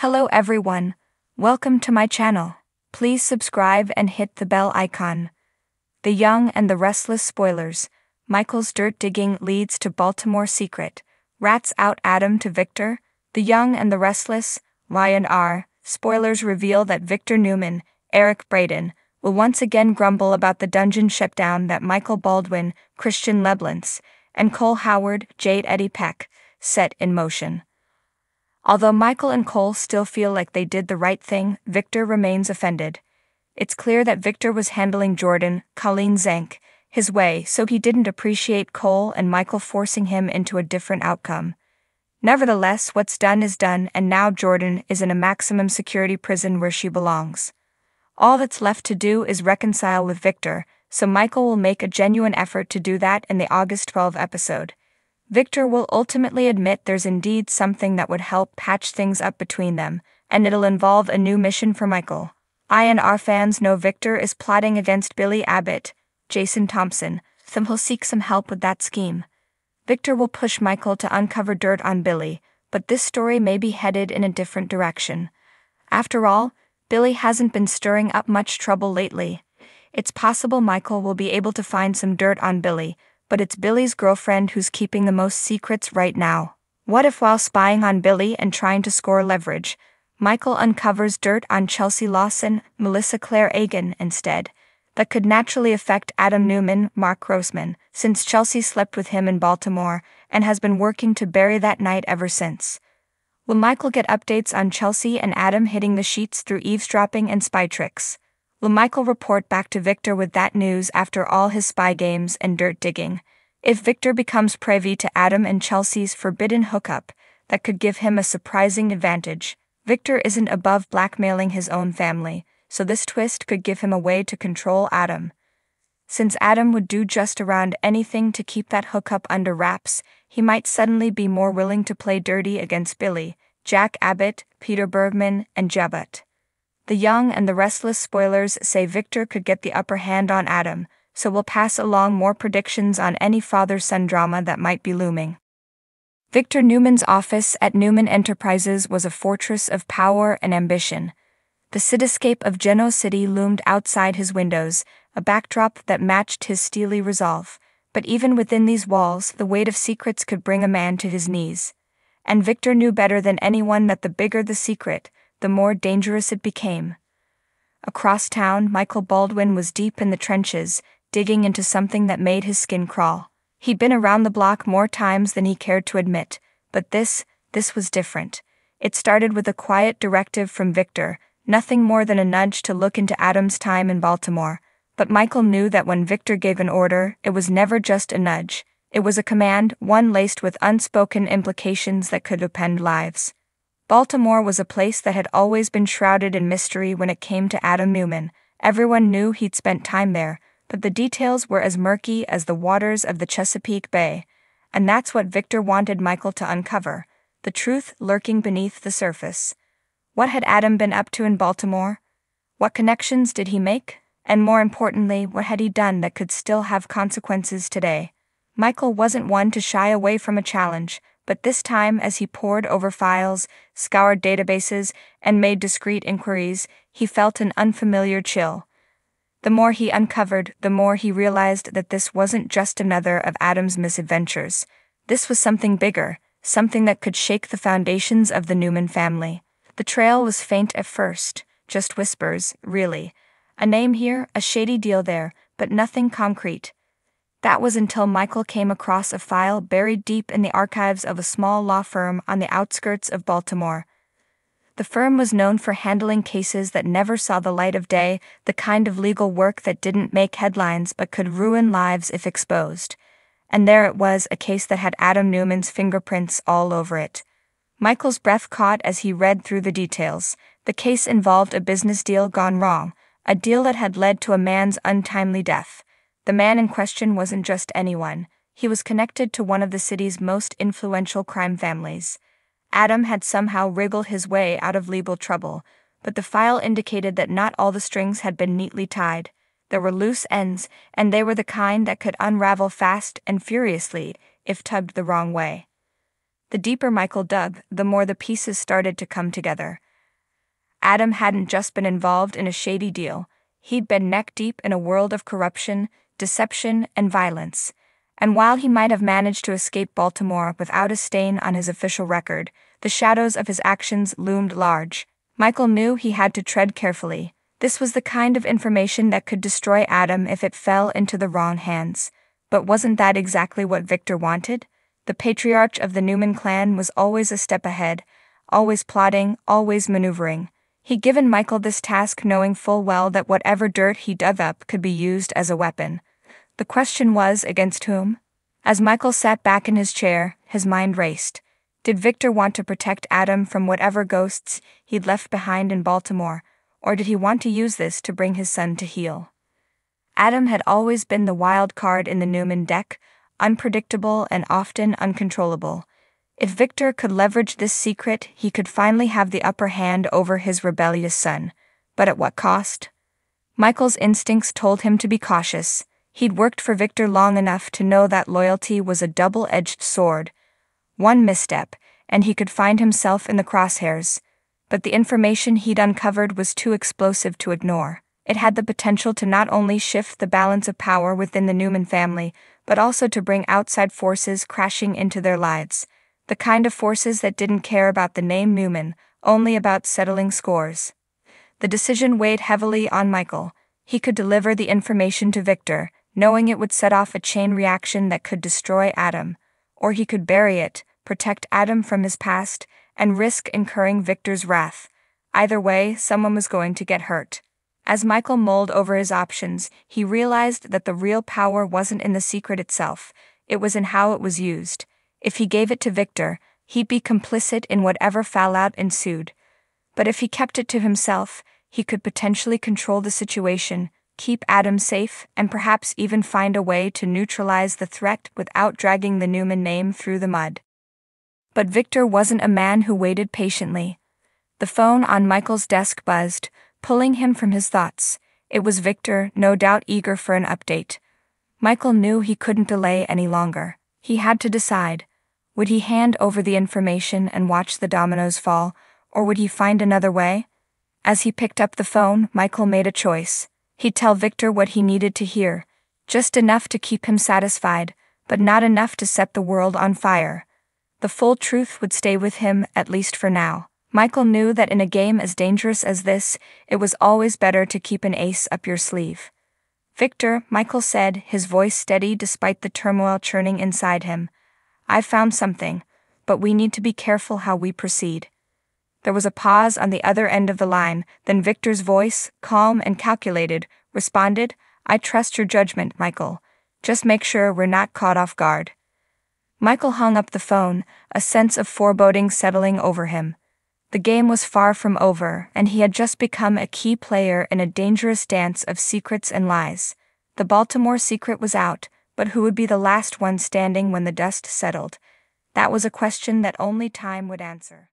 Hello everyone, welcome to my channel. Please subscribe and hit the bell icon. The Young and the Restless spoilers. Michael's dirt digging leads to Baltimore secret. Rats out Adam to Victor. The Young and the Restless, Y&R, spoilers reveal that Victor Newman, Eric Braeden, will once again grumble about the dungeon shutdown that Michael Baldwin, Christian Leblance, and Cole Howard, Jade Eddie Peck, set in motion. Although Michael and Cole still feel like they did the right thing, Victor remains offended. It's clear that Victor was handling Jordan, Colleen Zank, his way, so he didn't appreciate Cole and Michael forcing him into a different outcome. Nevertheless, what's done is done, and now Jordan is in a maximum security prison where she belongs. All that's left to do is reconcile with Victor, so Michael will make a genuine effort to do that in the August 12 episode. Victor will ultimately admit there's indeed something that would help patch things up between them, and it'll involve a new mission for Michael. I&R fans know Victor is plotting against Billy Abbott, Jason Thompson, so he'll seek some help with that scheme. Victor will push Michael to uncover dirt on Billy, but this story may be headed in a different direction. After all, Billy hasn't been stirring up much trouble lately. It's possible Michael will be able to find some dirt on Billy, but it's Billy's girlfriend who's keeping the most secrets right now. What if while spying on Billy and trying to score leverage, Michael uncovers dirt on Chelsea Lawson, Melissa Claire Egan instead? That could naturally affect Adam Newman, Mark Grossman, since Chelsea slept with him in Baltimore and has been working to bury that night ever since. Will Michael get updates on Chelsea and Adam hitting the sheets through eavesdropping and spy tricks? Will Michael report back to Victor with that news after all his spy games and dirt digging? If Victor becomes privy to Adam and Chelsea's forbidden hookup, that could give him a surprising advantage. Victor isn't above blackmailing his own family, so this twist could give him a way to control Adam. Since Adam would do just around anything to keep that hookup under wraps, he might suddenly be more willing to play dirty against Billy, Jack Abbott, Peter Bergman, and Jabut. The Young and the Restless spoilers say Victor could get the upper hand on Adam, so we'll pass along more predictions on any father-son drama that might be looming. Victor Newman's office at Newman Enterprises was a fortress of power and ambition. The cityscape of Genoa City loomed outside his windows, a backdrop that matched his steely resolve. But even within these walls, the weight of secrets could bring a man to his knees. And Victor knew better than anyone that the bigger the secret, the more dangerous it became. Across town, Michael Baldwin was deep in the trenches, digging into something that made his skin crawl. He'd been around the block more times than he cared to admit, but this was different. It started with a quiet directive from Victor, nothing more than a nudge to look into Adam's time in Baltimore. But Michael knew that when Victor gave an order, it was never just a nudge. It was a command, one laced with unspoken implications that could upend lives. Baltimore was a place that had always been shrouded in mystery when it came to Adam Newman. Everyone knew he'd spent time there, but the details were as murky as the waters of the Chesapeake Bay. And that's what Victor wanted Michael to uncover, the truth lurking beneath the surface. What had Adam been up to in Baltimore? What connections did he make? And more importantly, what had he done that could still have consequences today? Michael wasn't one to shy away from a challenge, but this time as he pored over files, scoured databases, and made discreet inquiries, he felt an unfamiliar chill. The more he uncovered, the more he realized that this wasn't just another of Adam's misadventures. This was something bigger, something that could shake the foundations of the Newman family. The trail was faint at first, just whispers, really. A name here, a shady deal there, but nothing concrete. That was until Michael came across a file buried deep in the archives of a small law firm on the outskirts of Baltimore. The firm was known for handling cases that never saw the light of day, the kind of legal work that didn't make headlines but could ruin lives if exposed. And there it was, a case that had Adam Newman's fingerprints all over it. Michael's breath caught as he read through the details. The case involved a business deal gone wrong, a deal that had led to a man's untimely death. The man in question wasn't just anyone. He was connected to one of the city's most influential crime families. Adam had somehow wriggled his way out of legal trouble, but the file indicated that not all the strings had been neatly tied. There were loose ends, and they were the kind that could unravel fast and furiously if tugged the wrong way. The deeper Michael dug, the more the pieces started to come together. Adam hadn't just been involved in a shady deal, he'd been neck-deep in a world of corruption, deception, and violence. And while he might have managed to escape Baltimore without a stain on his official record, the shadows of his actions loomed large. Michael knew he had to tread carefully. This was the kind of information that could destroy Adam if it fell into the wrong hands. But wasn't that exactly what Victor wanted? The patriarch of the Newman clan was always a step ahead, always plotting, always maneuvering. He'd given Michael this task knowing full well that whatever dirt he dug up could be used as a weapon. The question was, against whom? As Michael sat back in his chair, his mind raced. Did Victor want to protect Adam from whatever ghosts he'd left behind in Baltimore, or did he want to use this to bring his son to heel? Adam had always been the wild card in the Newman deck, unpredictable and often uncontrollable. If Victor could leverage this secret, he could finally have the upper hand over his rebellious son. But at what cost? Michael's instincts told him to be cautious. He'd worked for Victor long enough to know that loyalty was a double-edged sword. One misstep, and he could find himself in the crosshairs. But the information he'd uncovered was too explosive to ignore. It had the potential to not only shift the balance of power within the Newman family, but also to bring outside forces crashing into their lives. The kind of forces that didn't care about the name Newman, only about settling scores. The decision weighed heavily on Michael. He could deliver the information to Victor, knowing it would set off a chain reaction that could destroy Adam. Or he could bury it, protect Adam from his past, and risk incurring Victor's wrath. Either way, someone was going to get hurt. As Michael mulled over his options, he realized that the real power wasn't in the secret itself, it was in how it was used. If he gave it to Victor, he'd be complicit in whatever fallout ensued. But if he kept it to himself, he could potentially control the situation, keep Adam safe, and perhaps even find a way to neutralize the threat without dragging the Newman name through the mud. But Victor wasn't a man who waited patiently. The phone on Michael's desk buzzed, pulling him from his thoughts. It was Victor, no doubt eager for an update. Michael knew he couldn't delay any longer. He had to decide. Would he hand over the information and watch the dominoes fall, or would he find another way? As he picked up the phone, Michael made a choice. He'd tell Victor what he needed to hear, just enough to keep him satisfied, but not enough to set the world on fire. The full truth would stay with him, at least for now. Michael knew that in a game as dangerous as this, it was always better to keep an ace up your sleeve. Victor, Michael said, his voice steady despite the turmoil churning inside him. I've found something, but we need to be careful how we proceed. There was a pause on the other end of the line, then Victor's voice, calm and calculated, responded, I trust your judgment, Michael. Just make sure we're not caught off guard. Michael hung up the phone, a sense of foreboding settling over him. The game was far from over, and he had just become a key player in a dangerous dance of secrets and lies. The Baltimore secret was out, but who would be the last one standing when the dust settled? That was a question that only time would answer.